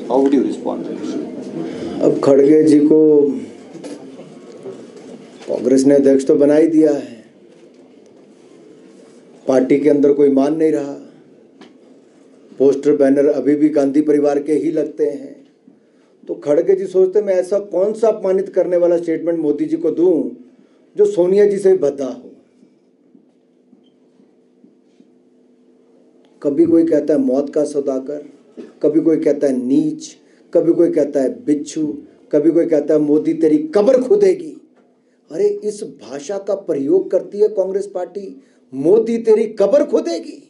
How would you respond to this? अब खड़गे जी को कांग्रेस ने अध्यक्ष तो बना ही दिया है, पार्टी के अंदर कोई मान नहीं रहा, पोस्टर बैनर अभी भी गांधी परिवार के ही लगते हैं। तो खड़गे जी सोचते मैं ऐसा कौन सा अपमानित करने वाला स्टेटमेंट मोदी जी को दूं जो सोनिया जी से भी भद्दा हो। कभी कोई कहता है मौत का सौदागर, कभी कोई कहता है नीच, कभी कोई कहता है बिच्छू, कभी कोई कहता है मोदी तेरी कब्र खुदेगी। अरे इस भाषा का प्रयोग करती है कांग्रेस पार्टी, मोदी तेरी कब्र खुदेगी।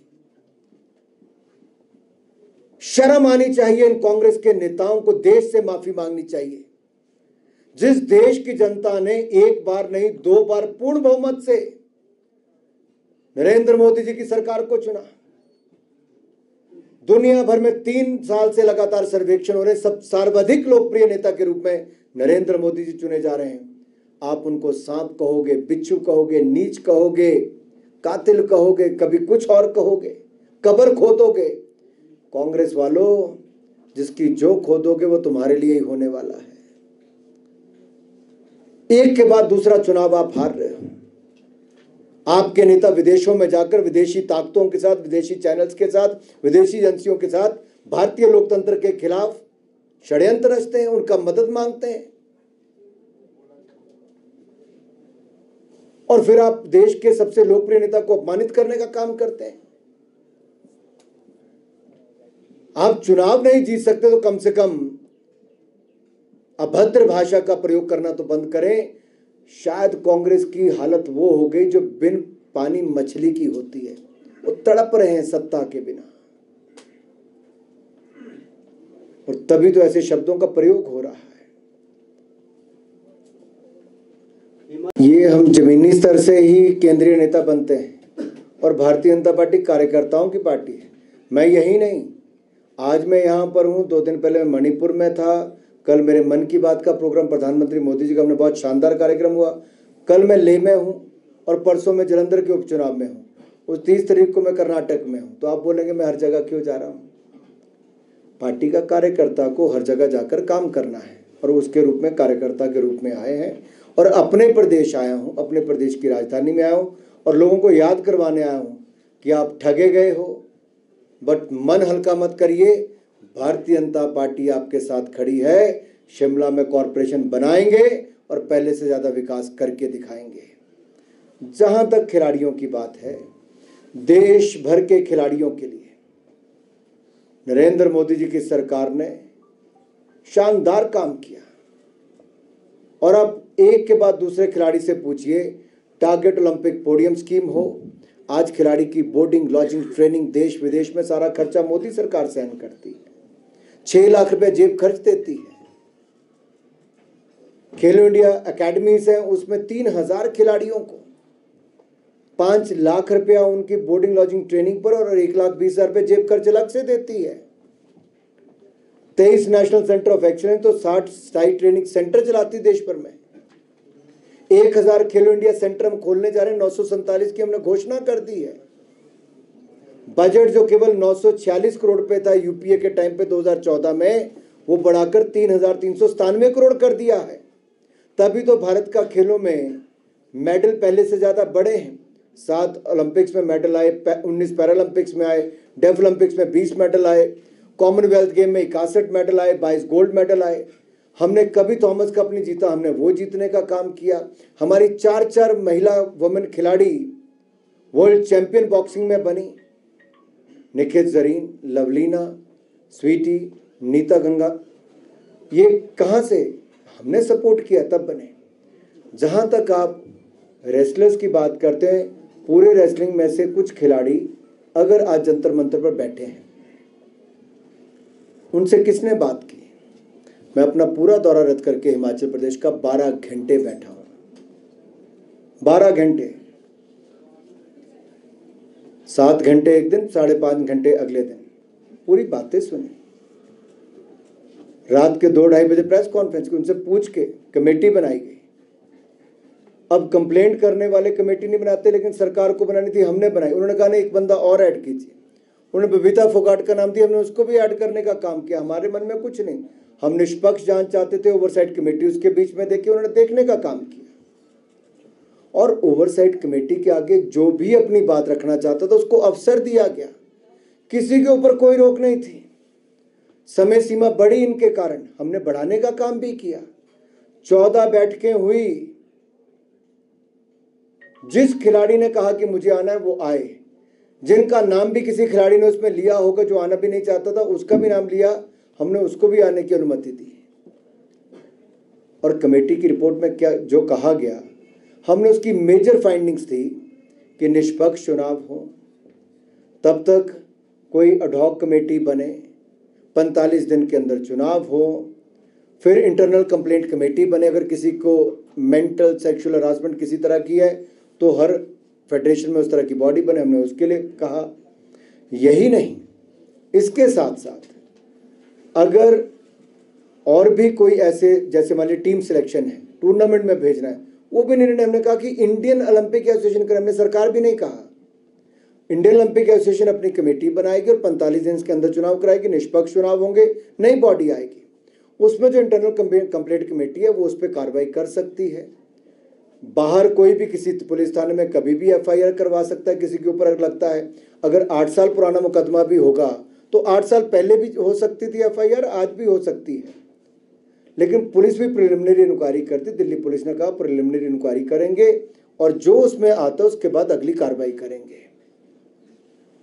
शर्म आनी चाहिए इन कांग्रेस के नेताओं को, देश से माफी मांगनी चाहिए। जिस देश की जनता ने एक बार नहीं 2 बार पूर्ण बहुमत से नरेंद्र मोदी जी की सरकार को चुना, दुनिया भर में 3 साल से लगातार सर्वेक्षण हो रहे, सब सर्वाधिक लोकप्रिय नेता के रूप में नरेंद्र मोदी जी चुने जा रहे हैं। आप उनको सांप कहोगे, बिच्छू कहोगे, नीच कहोगे, कातिल कहोगे, कभी कुछ और कहोगे, कब्र खोदोगे। कांग्रेस वालों, जिसकी जो खोदोगे वो तुम्हारे लिए ही होने वाला है। एक के बाद दूसरा चुनाव आप हार रहे हो। आपके नेता विदेशों में जाकर विदेशी ताकतों के साथ, विदेशी चैनल्स के साथ, विदेशी एजेंसियों के साथ भारतीय लोकतंत्र के खिलाफ षड्यंत्र रचते हैं, उनका मदद मांगते हैं, और फिर आप देश के सबसे लोकप्रिय नेता को अपमानित करने का काम करते हैं। आप चुनाव नहीं जीत सकते तो कम से कम अभद्र भाषा का प्रयोग करना तो बंद करें। शायद कांग्रेस की हालत वो हो गई जो बिन पानी मछली की होती है, वो तड़प रहे हैं सत्ता के बिना, और तभी तो ऐसे शब्दों का प्रयोग हो रहा है। ये हम जमीनी स्तर से ही केंद्रीय नेता बनते हैं, और भारतीय जनता पार्टी कार्यकर्ताओं की पार्टी है। मैं यही नहीं, आज मैं यहाँ पर हूँ, 2 दिन पहले मैं मणिपुर में था, कल मेरे मन की बात का प्रोग्राम प्रधानमंत्री मोदी जी का हमने बहुत शानदार कार्यक्रम हुआ, कल मैं लेह में हूँ, और परसों मैं जलंधर के उपचुनाव में हूँ, उस 30 तारीख को मैं कर्नाटक में हूँ। तो आप बोलेंगे मैं हर जगह क्यों जा रहा हूँ? पार्टी का कार्यकर्ता को हर जगह जाकर काम करना है, और उसके रूप में कार्यकर्ता के रूप में आए हैं, और अपने प्रदेश आया हूँ, अपने प्रदेश की राजधानी में आया हूँ, और लोगों को याद करवाने आया हूँ कि आप ठगे गए हो, बट मन हल्का मत करिए, भारतीय जनता पार्टी आपके साथ खड़ी है। शिमला में कॉरपोरेशन बनाएंगे और पहले से ज्यादा विकास करके दिखाएंगे। जहां तक खिलाड़ियों की बात है, देश भर के खिलाड़ियों के लिए नरेंद्र मोदी जी की सरकार ने शानदार काम किया, और अब एक के बाद दूसरे खिलाड़ी से पूछिए, टारगेट ओलंपिक पोडियम स्कीम हो, आज खिलाड़ी की बोर्डिंग, लॉजिंग, ट्रेनिंग, देश विदेश में सारा खर्चा मोदी सरकार सहन करती है, 6 लाख रुपए जेब खर्च देती है। खेलो इंडिया एकेडमीज है, उसमें 3000 खिलाड़ियों को 5 लाख रुपया उनकी बोर्डिंग, लॉजिंग, ट्रेनिंग पर, और 1,20,000 रुपए जेब खर्च अलग से देती है। 23 नेशनल सेंटर ऑफ एक्सीलेंस तो 60 स्थायी ट्रेनिंग सेंटर चलाती देश भर में। 1000 खेलो इंडिया सेंटर हम खोलने जा रहे हैं, 947 की हमने घोषणा कर दी है। बजट जो केवल 946 करोड़ रुपए था यूपीए के टाइम पे 2014 में, वो बढ़ाकर 3,397 करोड़ कर दिया है। तभी तो भारत का खेलों में मेडल पहले से ज्यादा बढ़े हैं। 7 ओलंपिक्स में मेडल आए, 19 पैरालंपिक्स में आए, डेफ ओलंपिक्स में 20 मेडल आए, कॉमनवेल्थ गेम में 61 मेडल आए, 22 गोल्ड मेडल आए। हमने कभी थॉमस कप नहीं जीता, हमने वो जीतने का काम किया। हमारी 4 महिला वुमेन खिलाड़ी वर्ल्ड चैंपियन बॉक्सिंग में बनी, निखित जरीन, लवलीना, स्वीटी, नीता गंगा। ये कहाँ से? हमने सपोर्ट किया तब बने। जहां तक आप रेसलर्स की बात करते हैं, पूरे रेसलिंग में से कुछ खिलाड़ी अगर आज जंतर मंतर पर बैठे हैं, उनसे किसने बात की? मैं अपना पूरा दौरा रद्द करके हिमाचल प्रदेश का 12 घंटे बैठा हूं, 12 घंटे, 7 घंटे एक दिन, 5.5 घंटे अगले दिन, पूरी बातें सुनी। रात के 2-2:30 बजे प्रेस कॉन्फ्रेंस की, उनसे पूछ के कमेटी बनाई गई। अब कंप्लेंट करने वाले कमेटी नहीं बनाते, लेकिन सरकार को बनानी थी, हमने बनाई। उन्होंने कहा नहीं, एक बंदा और ऐड कीजिए। उन्होंने बबीता फोगाट का नाम दिया, हमने उसको भी ऐड करने का काम किया। हमारे मन में कुछ नहीं, हम निष्पक्ष जांच चाहते थे, ओवरसाइट कमेटी उसके बीच में देखी, उन्होंने देखने का काम किया। और ओवरसाइट कमेटी के आगे जो भी अपनी बात रखना चाहता था उसको अवसर दिया गया, किसी के ऊपर कोई रोक नहीं थी। समय सीमा बढ़ी इनके कारण, हमने बढ़ाने का काम भी किया। 14 बैठकें हुई, जिस खिलाड़ी ने कहा कि मुझे आना है वो आए, जिनका नाम भी किसी खिलाड़ी ने उसमें लिया होगा जो आना भी नहीं चाहता था उसका भी नाम लिया, हमने उसको भी आने की अनुमति दी। और कमेटी की रिपोर्ट में क्या जो कहा गया, हमने उसकी मेजर फाइंडिंग्स थी कि निष्पक्ष चुनाव हो, तब तक कोई एडहॉक कमेटी बने, 45 दिन के अंदर चुनाव हो, फिर इंटरनल कंप्लेंट कमेटी बने। अगर किसी को मेंटल सेक्सुअल हरासमेंट किसी तरह की है तो हर फेडरेशन में उस तरह की बॉडी बने, हमने उसके लिए कहा। यही नहीं, इसके साथ साथ अगर और भी कोई ऐसे, जैसे मान लीजिए टीम सिलेक्शन है, टूर्नामेंट में भेजना है, वो भी निर्णय हमने कहा कि इंडियन ओलंपिक एसोसिएशन करे। हमने सरकार भी नहीं कहा, इंडियन ओलंपिक एसोसिएशन अपनी कमेटी बनाएगी और 45 दिन के अंदर चुनाव कराएगी, निष्पक्ष चुनाव होंगे, नई बॉडी आएगी, उसमें जो इंटरनल कंप्लेंट कमेटी है वो उस पर कार्रवाई कर सकती है। बाहर कोई भी किसी पुलिस थाने में कभी भी एफआईआर करवा सकता है किसी के ऊपर अगर लगता है। अगर 8 साल पुराना मुकदमा भी होगा तो 8 साल पहले भी हो सकती थी एफआईआर, आज भी हो सकती है। लेकिन पुलिस भी प्रिलिमिनरी इंक्वायरी करती, दिल्ली पुलिस ने कहा प्रिलिमिनरी इंक्वायरी करेंगे और जो उसमें आता है उसके बाद अगली कार्रवाई करेंगे।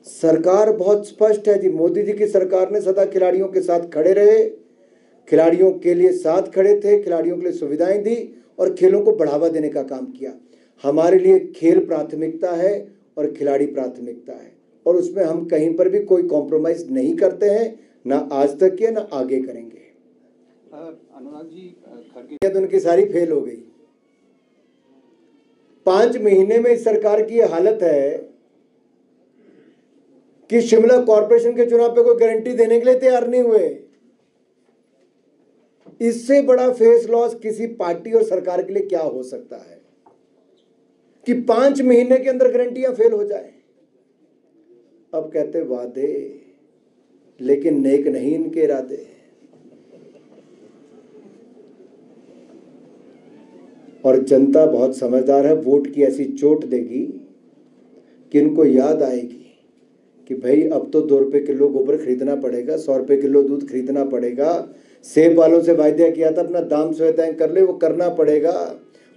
सरकार बहुत स्पष्ट है जी, मोदी जी की सरकार ने सदा खिलाड़ियों के साथ खड़े रहे, खिलाड़ियों के लिए साथ खड़े थे, खिलाड़ियों के लिए सुविधाएं दी और खेलों को बढ़ावा देने का काम किया। हमारे लिए खेल प्राथमिकता है और खिलाड़ी प्राथमिकता है, और उसमें हम कहीं पर भी कोई कॉम्प्रोमाइज नहीं करते हैं, ना आज तक किया ना आगे करेंगे। अनुराग जी, खड़गे तो उनकी सारी फेल हो गई। 5 महीने में इस सरकार की हालत है कि शिमला कॉर्पोरेशन के चुनाव पे कोई गारंटी देने के लिए तैयार नहीं हुए। इससे बड़ा फेस लॉस किसी पार्टी और सरकार के लिए क्या हो सकता है कि 5 महीने के अंदर गारंटियां फेल हो जाए। अब कहते वादे, लेकिन नेक नहीं इनके इरादे। और जनता बहुत समझदार है, वोट की ऐसी चोट देगी कि इनको याद आएगी कि भाई अब तो 2 रुपये किलो गोबर खरीदना पड़ेगा, 100 रुपये किलो दूध खरीदना पड़ेगा। सेब वालों से वायदा किया था अपना दाम स्वयं तय कर ले, वो करना पड़ेगा।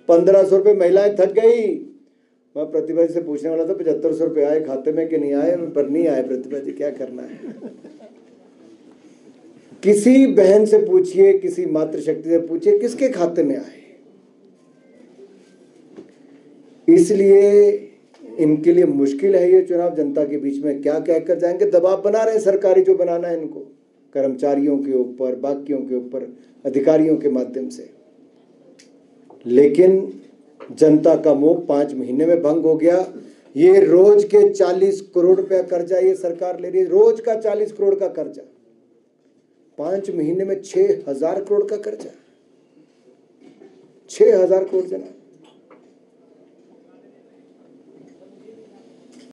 1500 रुपये महिलाएं थक गई। मैं प्रतिभा जी से पूछने वाला था 7500 रुपये आए खाते में कि नहीं आए, पर नहीं आए। प्रतिभा जी क्या करना है, किसी बहन से पूछिए, किसी मातृशक्ति से पूछिए किसके खाते में आए। इसलिए इनके लिए मुश्किल है ये चुनाव। जनता के बीच में क्या कहकर जाएंगे, दबाव बना रहे हैं सरकारी जो बनाना है इनको, कर्मचारियों के ऊपर, बाकियों के ऊपर, अधिकारियों के माध्यम से। लेकिन जनता का मोह 5 महीने में भंग हो गया। ये रोज के 40 करोड़ रुपया कर्जा ये सरकार ले रही है, रोज का 40 करोड़ का कर्जा, 5 महीने में 6000 करोड़ का कर्जा, 6000 करोड़ जना।